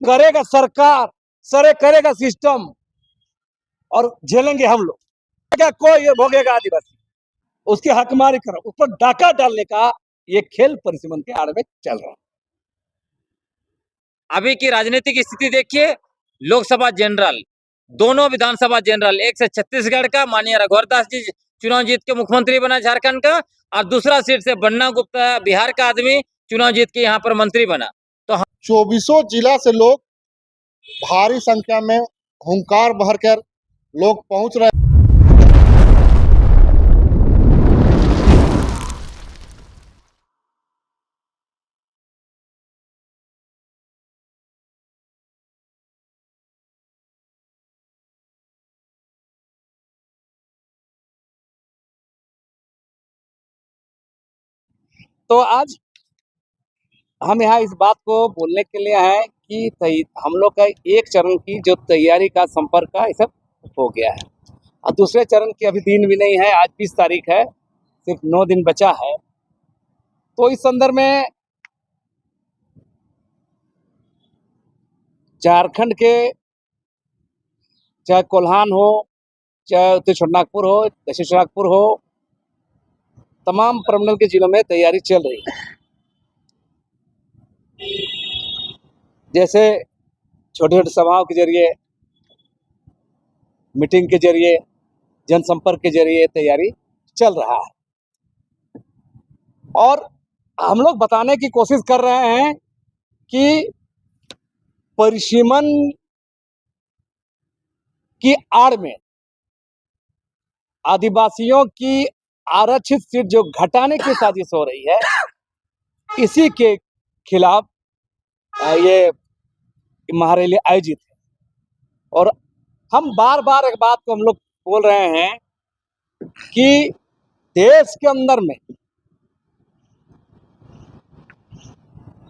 करेगा सरकार, सरे करेगा सिस्टम और झेलेंगे हम लोग। क्या कोई ये भोगेगा आदिवासी, उसकी हकमारी करो, उस पर डाका डालने का ये खेल परिसीमन के आड़ में चल रहा है। अभी की राजनीतिक स्थिति देखिए, लोकसभा जनरल, दोनों विधानसभा जनरल, एक से छत्तीसगढ़ का माननीय रघुवर दास जी चुनाव जीत के मुख्यमंत्री बना झारखंड का, और दूसरा सीट से बन्ना गुप्ता बिहार का आदमी चुनाव जीत के यहाँ पर मंत्री बना। तो 24 जिला से लोग भारी संख्या में हुंकार भरकर लोग पहुंच रहे। तो आज हम यहाँ इस बात को बोलने के लिए हैं कि हम लोग का एक चरण की जो तैयारी का संपर्क का ये सब हो गया है, और दूसरे चरण की अभी दिन भी नहीं है। आज 20 तारीख है, सिर्फ 9 दिन बचा है। तो इस संदर्भ में झारखंड के चाहे कोल्हान हो, चाहे उत्तर छोटानागपुर हो, दक्षिण छोटानागपुर हो, तमाम प्रमंडल के जिलों में तैयारी चल रही है। जैसे छोटे छोटे सभाओं के जरिए, मीटिंग के जरिए, जनसंपर्क के जरिए तैयारी चल रहा है, और हम लोग बताने की कोशिश कर रहे हैं कि परिसीमन की आड़ में आदिवासियों की आरक्षित सीट जो घटाने की साजिश हो रही है, इसी के खिलाफ ये महारैली आयोजित है। और हम बार बार एक बात को हम लोग बोल रहे हैं कि देश के अंदर में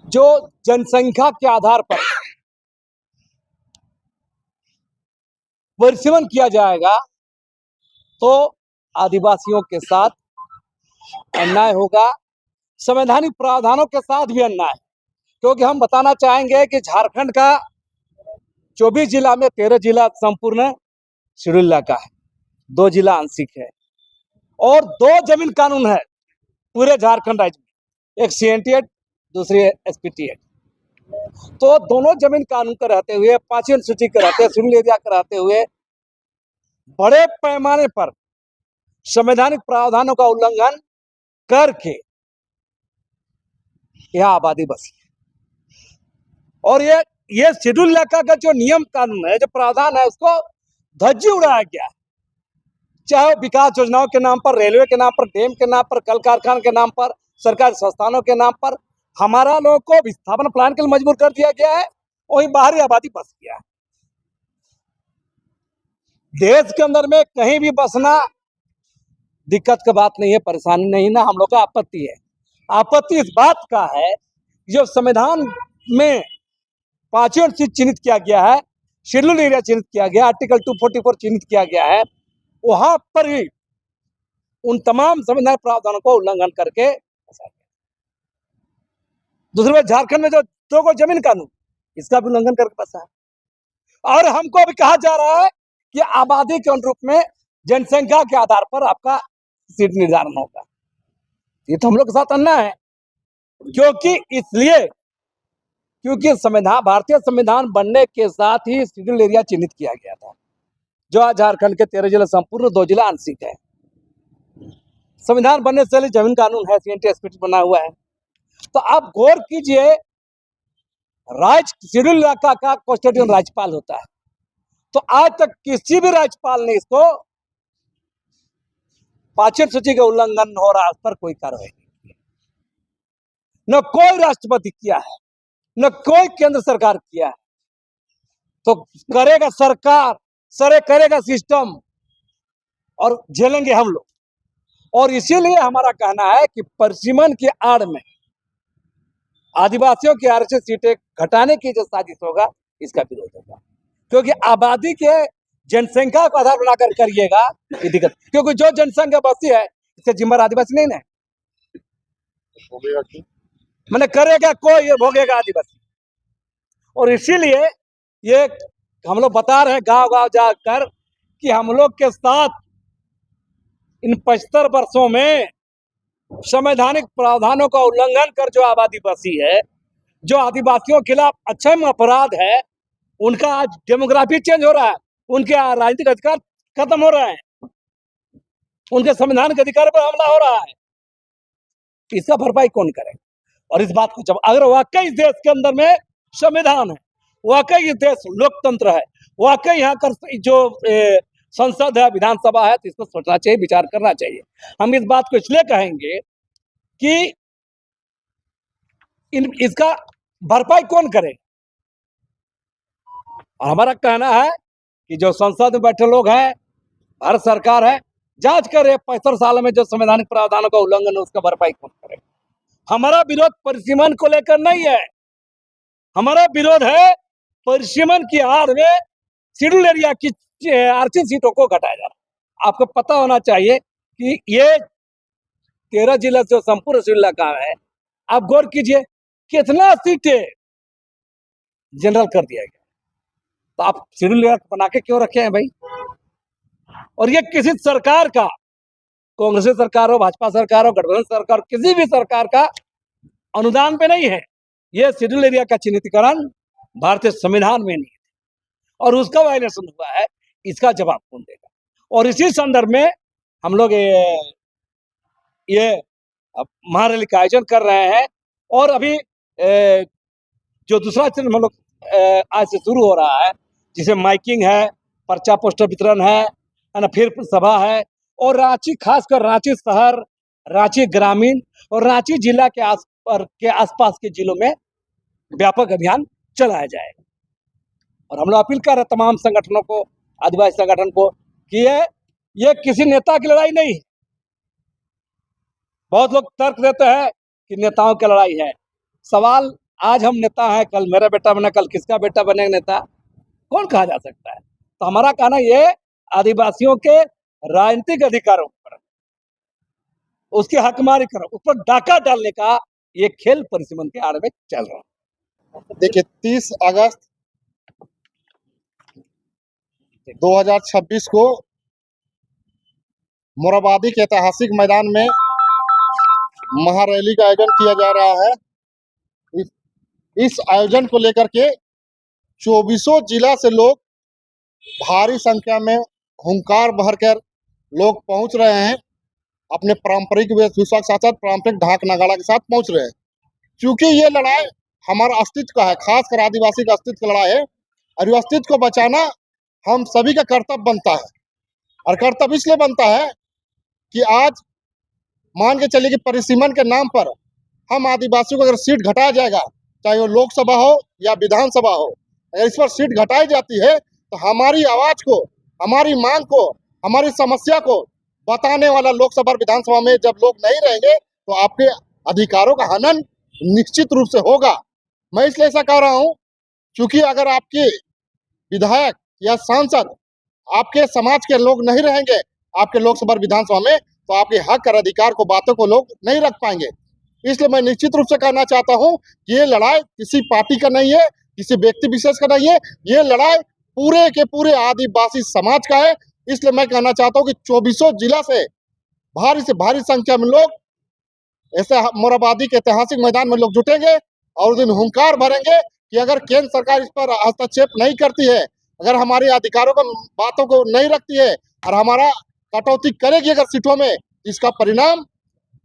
जो जनसंख्या के आधार पर परिसीमन किया जाएगा तो आदिवासियों के साथ अन्याय होगा, संवैधानिक प्रावधानों के साथ भी अन्याय। क्योंकि हम बताना चाहेंगे कि झारखंड का 24 जिला में 13 जिला संपूर्ण शेड्यूल इलाका है, 2 जिला आंशिक है, और 2 जमीन कानून है पूरे झारखंड राज्य में, एक CNT एक्ट, दूसरी SPT एक्ट। तो दोनों जमीन कानून के रहते हुए, 5वीं अनुसूची के रहते, शेड्यूल एरिया के रहते हुए बड़े पैमाने पर संवैधानिक प्रावधानों का उल्लंघन करके यह आबादी बसी है। और ये शेड्यूल इलाका का जो नियम कानून है, जो प्रावधान है, उसको धज्जी उड़ाया गया है। चाहे विकास योजनाओं के नाम पर, रेलवे के नाम पर, डैम के नाम पर, कल कारखाने के नाम पर, सरकारी संस्थानों के नाम पर हमारा लोगों को विस्थापन प्लान के लिए मजबूर कर दिया गया है, वही बाहरी आबादी बस गया है। देश के अंदर में कहीं भी बसना दिक्कत की बात नहीं है, परेशानी नहीं ना, हम लोग का आपत्ति है। आपत्ति इस बात का है जो संविधान में 5वीं अनुसूची चिन्हित किया गया है, शेड्यूल एरिया चिन्हित किया गया, आर्टिकल 244 चिन्हित किया गया है, वहां पर भी उन तमाम संविधान प्रावधानों को उल्लंघन करके दूसरे में झारखंड में जो 2 जमीन कानून, इसका भी उल्लंघन करके बसा है। और हमको भी कहा जा रहा है कि आबादी के अनुरूप में जनसंख्या के आधार पर आपका सीट निर्धारण होगा। ये तो हम लोग के साथ अन्याय है, क्योंकि संविधान, भारतीय संविधान बनने के साथ ही शेड्यूल एरिया चिन्हित किया गया था, जो आज झारखंड के 13 जिला संपूर्ण, 2 जिला आंशिक है। संविधान बनने से जमीन कानून है, CNT SPT बना हुआ है। तो आप गौर कीजिए, शेड्यूल इलाका का कस्टोडियन राज्यपाल होता है, तो आज तक किसी भी राज्यपाल ने इसको 5वीं अनुसूची का उल्लंघन हो रहा है उस पर कोई कार्रवाई नहीं की, न कोई राष्ट्रपति किया है, न कोई केंद्र सरकार किया है। तो करेगा सरकार, सरे करेगा सिस्टम और झेलेंगे हम लोग। और इसीलिए हमारा कहना है कि परिसीमन की आड़ में आदिवासियों की आरक्षित सीटें घटाने की जो साजिश होगा, इसका विरोध होगा। क्योंकि आबादी के जनसंख्या को आधार बनाकर करिएगा ये दिक्कत, क्योंकि जो जनसंख्या बसी है इससे जिम्मेदार आदिवासी नहीं है। मैंने करेगा कोई, ये भोगेगा आदिवासी। और इसीलिए ये हम लोग बता रहे हैं गांव-गांव जाकर कि हम लोग के साथ इन 75 वर्षों में संवैधानिक प्रावधानों का उल्लंघन कर जो आबादी बसी है, जो आदिवासियों के खिलाफ अक्षम्य अपराध है, उनका आज डेमोग्राफी चेंज हो रहा है, उनके राजनीतिक अधिकार खत्म हो रहे हैं, उनके संवैधानिक अधिकार पर हमला हो रहा है। इसका भरपाई कौन करेगा? और इस बात को जब अगर वाकई इस देश के अंदर में संविधान है, वाकई ये देश लोकतंत्र है, वाकई यहाँ कर जो संसद है, विधानसभा है, तो इसको सोचना चाहिए, विचार करना चाहिए। हम इस बात को इसलिए कहेंगे कि इसका भरपाई कौन करे? और हमारा कहना है कि जो संसद में बैठे लोग हैं, भारत सरकार है, जांच करे 75 साल में जो संवैधानिक प्रावधानों का उल्लंघन है, उसका भरपाई कौन करे? हमारा विरोध परिसीमन को लेकर नहीं है, हमारा विरोध है परिसीमन की आड़ में शेड्यूल एरिया की आरक्षित सीटों को घटाया जा रहा है। आपको पता होना चाहिए कि ये 13 जिला जो संपूर्ण शेड्यूल इलाका है, आप गौर कीजिए कितना सीटें जनरल कर दिया गया। तो आप शेड्यूल एरिया बना के क्यों रखे हैं भाई? और ये किसी सरकार का, कांग्रेस सरकार हो, भाजपा सरकार हो, गठबंधन सरकार, किसी भी सरकार का अनुदान पे नहीं है। ये शेड्यूल एरिया का चिन्हितीकरण भारतीय संविधान में नहीं है और उसका वायलेशन हुआ है, इसका जवाब कौन देगा? और इसी संदर्भ में हम लोग ये महारैली का आयोजन कर रहे हैं और अभी जो दूसरा चरण हम लोग आज से शुरू हो रहा है, जिसे माइकिंग है, पर्चा पोस्टर वितरण है ना, फिर सभा है और रांची, खासकर रांची शहर, रांची ग्रामीण और रांची जिला के आसपास के जिलों में व्यापक अभियान चलाया जाएगा। और हम लोग अपील कर रहे हैं तमाम संगठनों को, आदिवासी संगठन को, कि ये किसी नेता की लड़ाई नहीं है। बहुत लोग तर्क देते हैं कि नेताओं की लड़ाई है। सवाल, आज हम नेता हैं, कल मेरा बेटा बने, कल किसका बेटा बनेगा नेता, कौन कहा जा सकता है? तो हमारा कहना ये आदिवासियों के राजनीतिक अधिकारों पर उसकी हकमारी करो, उस पर डाका डालने का ये खेल परिसीमन के आड़ में चल रहा है। देखिए 30 अगस्त 2026 को मोरहाबादी के ऐतिहासिक मैदान में महारैली का आयोजन किया जा रहा है। इस आयोजन को लेकर के 24 जिला से लोग भारी संख्या में हुंकार भरकर लोग पहुंच रहे हैं, अपने पारंपरिक वेशभूषा के साथ साथ पारंपरिक ढाक नगाड़ा के साथ पहुंच रहे हैं। क्योंकि ये लड़ाई हमारा अस्तित्व का है, खासकर आदिवासी का अस्तित्व का लड़ाई है और ये अस्तित्व को बचाना हम सभी का कर्तव्य बनता है। और कर्तव्य इसलिए बनता है कि आज मान के चलिए कि परिसीमन के नाम पर हम आदिवासियों को अगर सीट घटाया जाएगा, चाहे वो लोकसभा हो या विधानसभा हो, अगर इस पर सीट घटाई जाती है तो हमारी आवाज को, हमारी मांग को, हमारी समस्या को बताने वाला लोकसभा और विधानसभा में जब लोग नहीं रहेंगे तो आपके अधिकारों का हनन निश्चित रूप से होगा। मैं इसलिए ऐसा कह रहा हूं क्योंकि अगर आपके विधायक या सांसद आपके समाज के लोग नहीं रहेंगे आपके लोकसभा और विधानसभा में, तो आपके हक और अधिकार को, बातों को लोग नहीं रख पाएंगे। इसलिए मैं निश्चित रूप से कहना चाहता हूं कि ये लड़ाई किसी पार्टी का नहीं है, किसी व्यक्ति विशेष का नहीं है, ये लड़ाई पूरे के पूरे आदिवासी समाज का है। इसलिए मैं कहना चाहता हूं कि 24 जिला से भारी संख्या में लोग ऐसे मोरहाबादी के ऐतिहासिक मैदान में लोग जुटेंगे और उस दिन हुंकार भरेंगे कि अगर केंद्र सरकार इस पर हस्तक्षेप नहीं करती है, अगर हमारे अधिकारों को, बातों को नहीं रखती है और हमारा कटौती करेगी अगर सीटों में, इसका परिणाम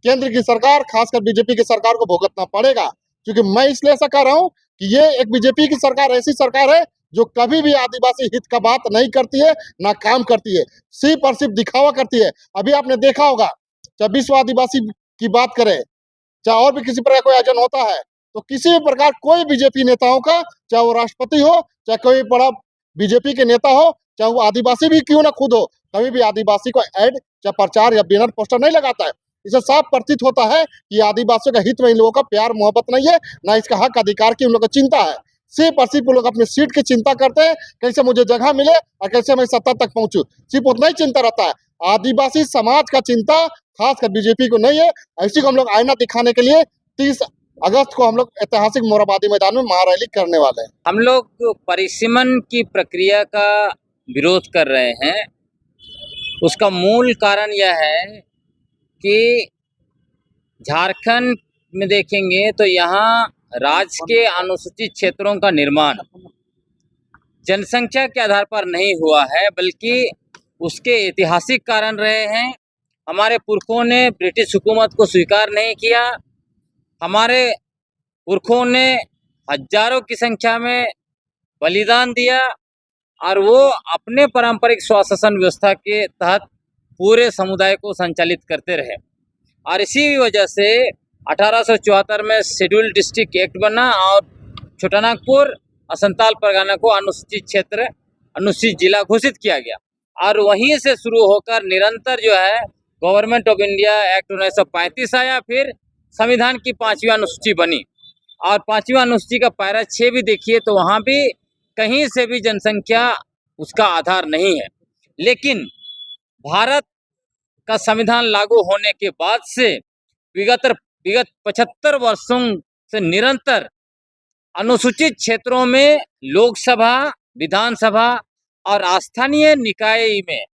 केंद्र की सरकार, खासकर बीजेपी की सरकार को भुगतना पड़ेगा। क्योंकि मैं इसलिए ऐसा कह रहा हूं कि ये एक बीजेपी की सरकार ऐसी सरकार है जो कभी भी आदिवासी हित का बात नहीं करती है, ना काम करती है, सिर्फ और सिर्फ दिखावा करती है। अभी आपने देखा होगा, चाहे विश्व आदिवासी की बात करें, चाहे और भी किसी प्रकार कोई आयोजन होता है, तो किसी भी प्रकार कोई बीजेपी नेताओं का, चाहे वो राष्ट्रपति हो, चाहे कोई बड़ा बीजेपी के नेता हो, चाहे वो आदिवासी भी क्यों ना खुद हो, कभी भी आदिवासी को ऐड, चाहे प्रचार या बैनर पोस्टर नहीं लगाता है। इसे साफ प्रतीत होता है कि आदिवासियों का हित में इन लोगों का प्यार मोहब्बत नहीं है, ना इसका हक अधिकार की उन लोगों को चिंता है। सिर्फ और सिर्फ लोग अपने सीट की चिंता करते हैं, कैसे मुझे जगह मिले और कैसे मैं सत्ता तक पहुंचूं, सिर्फ उतना ही चिंता रहता है। आदिवासी समाज का चिंता खासकर बीजेपी को नहीं है। इसी को हम लोग आईना दिखाने के लिए 30 अगस्त को हम लोग ऐतिहासिक मोरहाबादी मैदान में महारैली करने वाले हैं। हम लोग परिसीमन की प्रक्रिया का विरोध कर रहे हैं। उसका मूल कारण यह है कि झारखंड में देखेंगे तो यहाँ राज्य के अनुसूचित क्षेत्रों का निर्माण जनसंख्या के आधार पर नहीं हुआ है, बल्कि उसके ऐतिहासिक कारण रहे हैं। हमारे पुरखों ने ब्रिटिश हुकूमत को स्वीकार नहीं किया। हमारे पुरखों ने हजारों की संख्या में बलिदान दिया और वो अपने पारंपरिक स्वशासन व्यवस्था के तहत पूरे समुदाय को संचालित करते रहे। और इसी वजह से 1874 में शेड्यूल्ड डिस्ट्रिक्ट एक्ट बना और छोटानागपुर और संताल परगना को अनुसूचित क्षेत्र, अनुसूचित जिला घोषित किया गया। और वहीं से शुरू होकर निरंतर जो है गवर्नमेंट ऑफ इंडिया एक्ट 1935 आया, फिर संविधान की 5वीं अनुसूची बनी और 5वीं अनुसूची का पैरा 6 भी देखिए तो वहाँ भी कहीं से भी जनसंख्या उसका आधार नहीं है। लेकिन भारत का संविधान लागू होने के बाद से विगत 75 वर्षों से निरंतर अनुसूचित क्षेत्रों में लोकसभा, विधानसभा और स्थानीय निकाय में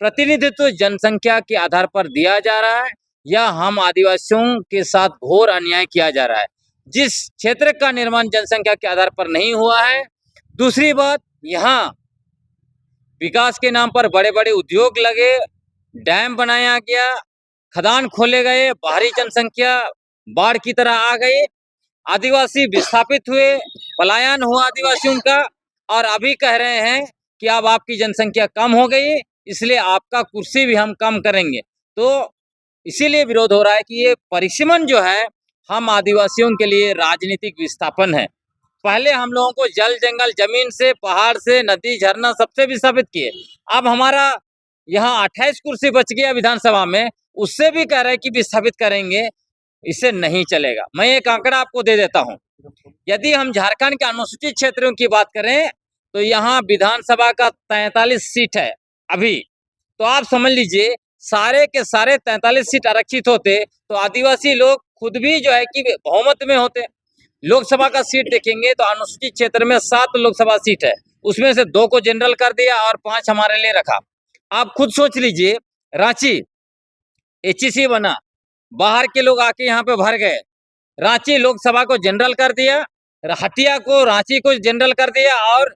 प्रतिनिधित्व जनसंख्या के आधार पर दिया जा रहा है या हम आदिवासियों के साथ घोर अन्याय किया जा रहा है। जिस क्षेत्र का निर्माण जनसंख्या के आधार पर नहीं हुआ है। दूसरी बात, यहाँ विकास के नाम पर बड़े बड़े उद्योग लगे, डैम बनाया गया, खदान खोले गए, बाहरी जनसंख्या बाढ़ की तरह आ गई, आदिवासी विस्थापित हुए, पलायन हुआ आदिवासियों का, और अभी कह रहे हैं कि अब आपकी जनसंख्या कम हो गई इसलिए आपका कुर्सी भी हम कम करेंगे। तो इसीलिए विरोध हो रहा है कि ये परिसीमन जो है हम आदिवासियों के लिए राजनीतिक विस्थापन है। पहले हम लोगों को जल जंगल जमीन से, पहाड़ से, नदी झरना सबसे विस्थापित किए। अब हमारा यहाँ 28 कुर्सी बच गया विधानसभा में, उससे भी कह रहे हैं कि विस्थापित करेंगे। इससे नहीं चलेगा। मैं एक आंकड़ा आपको दे देता हूँ। यदि हम झारखंड के अनुसूचित क्षेत्रों की बात करें तो यहाँ विधानसभा का 43 सीट है अभी। तो आप समझ लीजिए सारे के सारे 43 सीट आरक्षित होते तो आदिवासी लोग खुद भी जो है कि बहुमत में होते। लोकसभा का सीट देखेंगे तो अनुसूचित क्षेत्र में 7 लोकसभा सीट है, उसमें से 2 को जनरल कर दिया और 5 हमारे लिए रखा। आप खुद सोच लीजिए, रांची HEC बना, बाहर के लोग आके यहाँ पे भर गए। रांची लोकसभा को जनरल कर दिया, हटिया को रांची को जनरल कर दिया और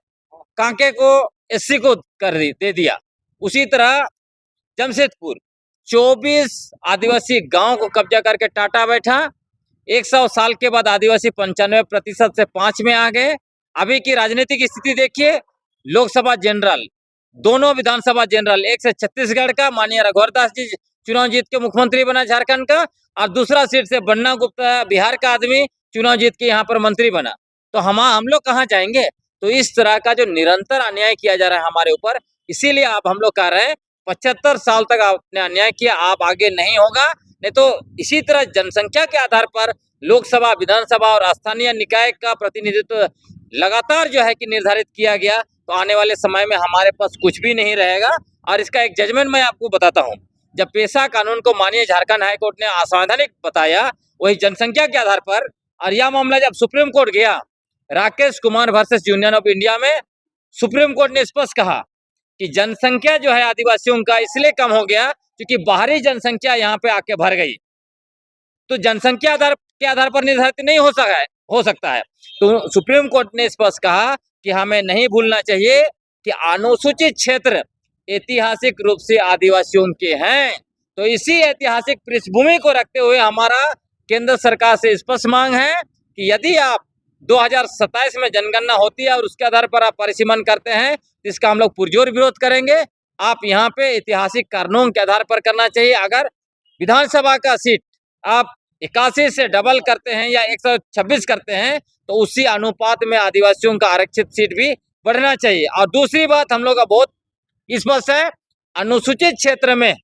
कांके को SC को दे दिया। उसी तरह जमशेदपुर 24 आदिवासी गांव को कब्जा करके टाटा बैठा। 100 साल के बाद आदिवासी 95% से 5 में आ गए। अभी की राजनीतिक स्थिति देखिए, लोकसभा जनरल, दोनों विधानसभा जनरल, एक से छत्तीसगढ़ का माननीय रघुवर दास जी चुनाव जीत के मुख्यमंत्री बना झारखंड का, और दूसरा सीट से बन्ना गुप्ता बिहार का आदमी चुनाव जीत के यहाँ पर मंत्री बना। तो हम लोग कहाँ जाएंगे? तो इस तरह का जो निरंतर अन्याय किया जा रहा है हमारे ऊपर, इसीलिए आप हम लोग कह रहे हैं 75 साल तक आपने अन्याय किया, आप आगे नहीं होगा। नहीं तो इसी तरह जनसंख्या के आधार पर लोकसभा, विधानसभा और स्थानीय निकाय का प्रतिनिधित्व लगातार जो है कि निर्धारित किया गया तो आने वाले समय में हमारे पास कुछ भी नहीं रहेगा। और इसका एक जजमेंट मैं आपको बताता हूँ। जब पेशा कानून को माननीय झारखंड हाई कोर्ट ने असंवैधानिक बताया वही जनसंख्या के आधार पर, और यह मामला जब सुप्रीम कोर्ट गया, Rakesh Kumar versus union of India में सुप्रीम कोर्ट ने स्पष्ट कहा कि जनसंख्या जो है आदिवासियों का इसलिए कम हो गया क्योंकि बाहरी जनसंख्या यहाँ पे आके भर गई। तो जनसंख्या के आधार पर निर्धारित नहीं हो सकता है। तो सुप्रीम कोर्ट ने स्पष्ट कहा कि हमें नहीं भूलना चाहिए कि अनुसूचित क्षेत्र ऐतिहासिक रूप से आदिवासियों के हैं। तो इसी ऐतिहासिक पृष्ठभूमि को रखते हुए हमारा केंद्र सरकार से स्पष्ट मांग है कि यदि आप 2027 में जनगणना होती है और उसके आधार पर आप परिसीमन करते हैं तो इसका हम लोग पुरजोर विरोध करेंगे। आप यहाँ पे ऐतिहासिक कारणों के आधार पर करना चाहिए। अगर विधानसभा का सीट आप 81 से डबल करते हैं या 126 करते हैं तो उसी अनुपात में आदिवासियों का आरक्षित सीट भी बढ़ना चाहिए। और दूसरी बात हम लोग का बहुत स्पष्ट है, अनुसूचित क्षेत्र में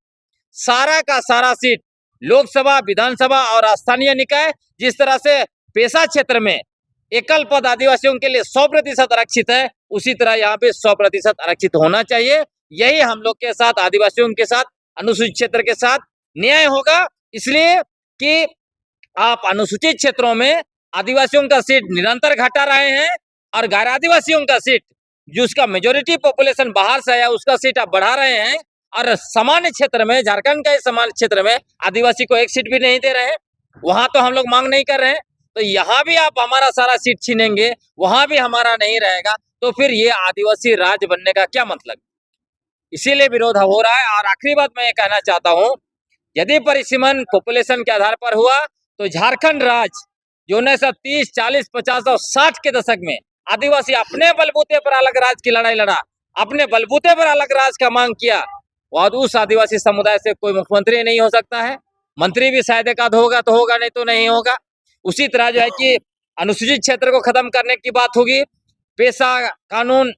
सारा का सारा सीट लोकसभा, विधानसभा और स्थानीय निकाय, जिस तरह से पेशा क्षेत्र में एकल पद आदिवासियों के लिए 100% आरक्षित है, उसी तरह यहाँ पे 100% आरक्षित होना चाहिए। यही हम लोग के साथ, आदिवासियों के साथ, अनुसूचित क्षेत्र के साथ न्याय होगा। इसलिए कि आप अनुसूचित क्षेत्रों में आदिवासियों का सीट निरंतर घटा रहे हैं और गैर आदिवासियों का सीट, जो उसका मेजोरिटी पॉपुलेशन बाहर से आया, उसका सीट आप बढ़ा रहे हैं। और सामान्य क्षेत्र में, झारखंड के सामान्य क्षेत्र में आदिवासी को एक सीट भी नहीं दे रहे हैं। वहां तो हम लोग मांग नहीं कर रहे हैं, तो यहाँ भी आप हमारा सारा सीट छीनेंगे, वहां भी हमारा नहीं रहेगा, तो फिर ये आदिवासी राज्य बनने का क्या मतलब? इसीलिए विरोध हो रहा है। और आखिरी बात मैं ये कहना चाहता हूँ, यदि परिसीमन पॉपुलेशन के आधार पर हुआ तो झारखंड राज्य जो 1930, 40, 50 और 60 के दशक में आदिवासी अपने बलबूते पर अलग राज्य की लड़ाई लड़ा, अपने बलबूते पर अलग राज्य का मांग किया, और उस आदिवासी समुदाय से कोई मुख्यमंत्री नहीं हो सकता है, मंत्री भी शायद एक आध होगा तो होगा, नहीं तो नहीं होगा। उसी तरह जो है कि अनुसूचित क्षेत्र को खत्म करने की बात होगी, पेशा कानून,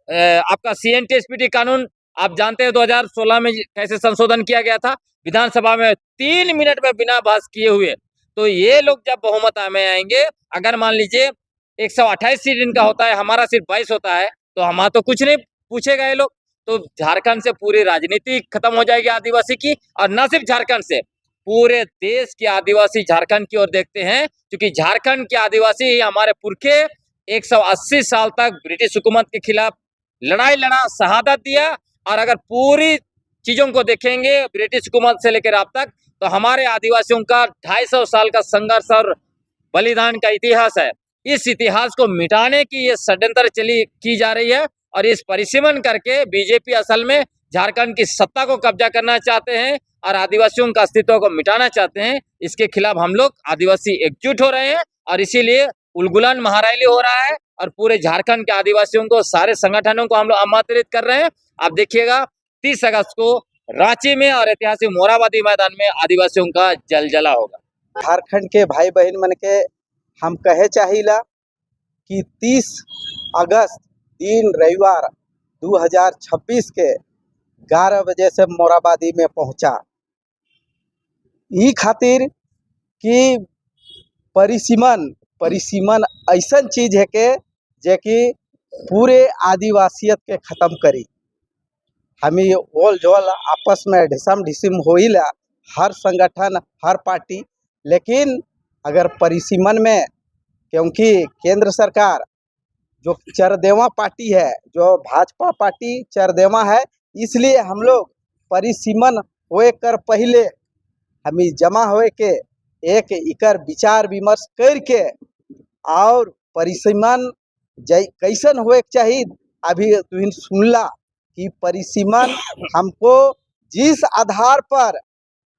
आपका CNTSPT कानून आप जानते हैं 2016 में कैसे संशोधन किया गया था, विधानसभा में 3 मिनट में बिना बहस किए हुए। तो ये लोग जब बहुमत में आएंगे, अगर मान लीजिए 128 सीट इनका होता है, हमारा सिर्फ 22 होता है, तो हमारा तो कुछ नहीं पूछेगा ये लोग। तो झारखंड से पूरी राजनीति खत्म हो जाएगी आदिवासी की, और न सिर्फ झारखंड से, पूरे देश के आदिवासी झारखंड की ओर देखते हैं, क्योंकि झारखंड के आदिवासी ही हमारे पुरखे 180 साल तक ब्रिटिश हुकूमत के खिलाफ लड़ाई लड़ा, शहादत दिया। और अगर पूरी चीजों को देखेंगे ब्रिटिश हुकूमत से लेकर अब तक, तो हमारे आदिवासियों का 250 साल का संघर्ष और बलिदान का इतिहास है। इस इतिहास को मिटाने की ये षड्यंत्र की जा रही है, और इस परिसीमन करके बीजेपी असल में झारखंड की सत्ता को कब्जा करना चाहते हैं और आदिवासियों का अस्तित्व को मिटाना चाहते हैं। इसके खिलाफ हम लोग आदिवासी एकजुट हो रहे हैं, और इसीलिए उलगुलान महारैली हो रहा है, और पूरे झारखंड के आदिवासियों को, सारे संगठनों को हम लोग आमंत्रित कर रहे हैं। आप देखिएगा 30 अगस्त को रांची में और ऐतिहासिक मोरहाबादी मैदान में आदिवासियों का जलजला होगा। झारखंड के भाई बहन मन के हम कहे चाहिला कि 30 अगस्त दिन रविवार 2026 के 11 बजे से मोरहाबादी में पहुंचा, ई खातिर कि परिसीमन ऐसन चीज है के जे कि पूरे आदिवासियत के खत्म करी। हमी ओल झोल आपस में ढिसम ढिसिम होइला, हर संगठन हर पार्टी, लेकिन अगर परिसीमन में, क्योंकि केंद्र सरकार जो चरदेवा पार्टी है, जो भाजपा पार्टी चरदेवा है, इसलिए हम लोग परिसीमन होए कर पहले हमी जमा होए के एक इकर विचार विमर्श करके और परिसीमन कैसन होए के चाहिए। अभी तुम सुनला कि परिसीमन हमको जिस आधार पर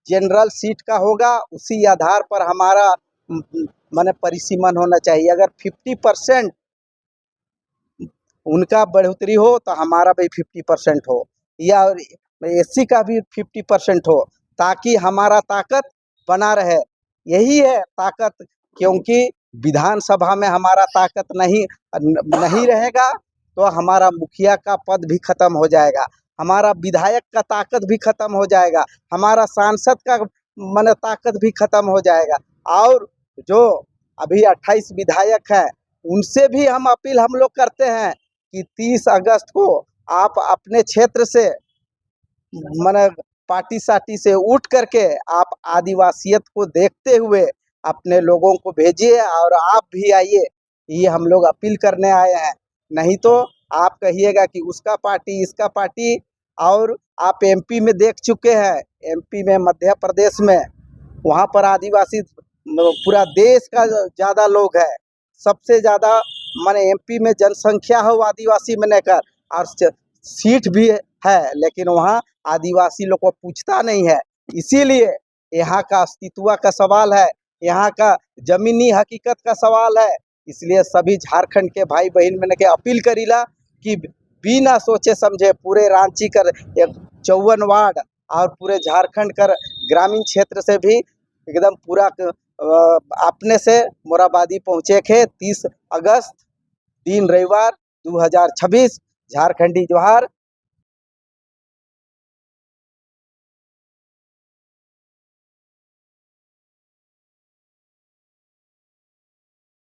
जनरल सीट का होगा, उसी आधार पर हमारा माने परिसीमन होना चाहिए। अगर 50% उनका बढ़ोतरी हो तो हमारा भी 50% हो, या SC का भी 50% हो, ताकि हमारा ताकत बना रहे। यही है ताकत, क्योंकि विधानसभा में हमारा ताकत नहीं रहेगा तो हमारा मुखिया का पद भी खत्म हो जाएगा, हमारा विधायक का ताकत भी खत्म हो जाएगा, हमारा सांसद का मन ताकत भी खत्म हो जाएगा। और जो अभी 28 विधायक हैं, उनसे भी हम अपील हम लोग करते हैं कि 30 अगस्त को आप अपने क्षेत्र से मन पार्टी साटी से उठ करके आप आदिवासियत को देखते हुए अपने लोगों को भेजिए, और आप भी आइए, ये हम लोग अपील करने आए हैं। नहीं तो आप कहिएगा कि उसका पार्टी इसका पार्टी। और आप MP में देख चुके हैं, MP में मध्य प्रदेश में, वहाँ पर आदिवासी पूरा देश का ज़्यादा लोग है, सबसे ज़्यादा माने MP में जनसंख्या हो आदिवासी में लेकर, और सीट भी है, लेकिन वहाँ आदिवासी लोग को पूछता नहीं है। इसीलिए यहाँ का अस्तित्व का सवाल है, यहाँ का जमीनी हकीकत का सवाल है। इसलिए सभी झारखंड के भाई बहन मैंने के अपील करीला कि बिना सोचे समझे पूरे रांची कर 54 वार्ड और पूरे झारखंड कर ग्रामीण क्षेत्र से भी एकदम पूरा अपने से मोरहाबादी पहुँचे थे। 30 अगस्त दिन रविवार 2026 झारखंडी जोहार।